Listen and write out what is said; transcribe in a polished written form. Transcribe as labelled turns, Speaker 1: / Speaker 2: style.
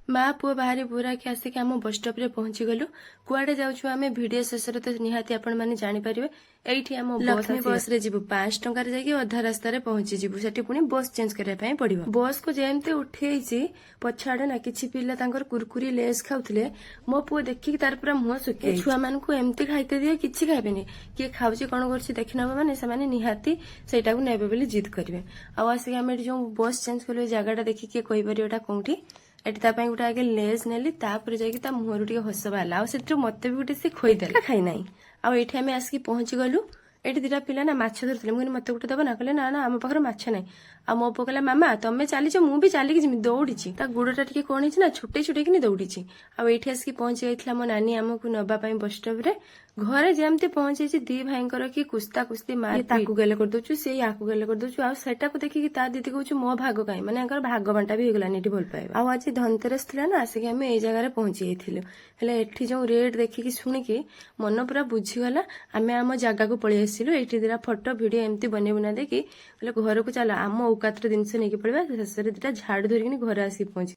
Speaker 1: माँ पुओ बाहरी बुरा कि आसिक आम बस स्टॉप रे पहुंची गलु कुआडे जाउछु आमे वीडियो शेष रे तो निहाती आपण माने जानि परिबे एठी आम लक्ष्मी बस रे जीवु 5 टंका रे जाकी अधा रास्ता रे पहुंची जीवु सेठी पुनी बस चेंज करिया पई पड़िबो बस को जेमते उठेइची पछाडे ना किछि पिल्ला तांकर कुरकुरी लेस खाउथले मो पुओ देखि कि तार पूरा मुह सुके छुआ मान को एमती खाइते दिए किछि खाइबेनी कि खाउची कोन करछि देखिनबो माने से माने निहाती सेटा को नेबे बोली जिद करिवे आ आसिक आमे जो बस चेंज करले जागाटा देखि के कहि परियोटा कोठी एटी तापाई गोटे आगे लेस नेली तापर जाकी ता मुहरु टिके हस बाला आ सेट्रो मते भी गोटे से खोई देला खाई नाही आ एठी आमे आसकी पहुंची गलु एटी दिटा पिला ना माछ धरथिले मुनि मते गोटे दबो ना कहले ना ना हम पाखर माछ नाही आ मो पो कहला मामा तमे चालीछ मु भी चाली जिमि दौड़ीची ता गुडटा टिके कोन हिची ना छुटे छुटे किनी दौड़ीची आ एठी आसकी पहुंची गइथला मो नानी हमकु नबा पई बस स्टॉप रे घरे जेमते पहुंचेची दी भाईंकर की कुस्ता कुस्ती मार ताकू गेले कर दोछु से याकू गेले कर दोछु आ सेटा को देखि कि ता दीदी कहू मो भाग काई माने अंकर भाग बांटा भी होगला नीटी भल पाइबा आ आज धनतेरस थिला ना आसे हमें ए जगह रे पहुंची जाइथिलु हेले एठी जो रेट देखि कि सुनि कि मन पूरा बुझी गला हमें आम जगह को पळि आसिलु एठी दिरा फोटो वीडियो एमती बने बुना देखि हेले घर को चला आम औकात्र जिंस नेकी पड़िबा शेष रे दिटा झाड़ू धरिकिनी घर आसी पहुंची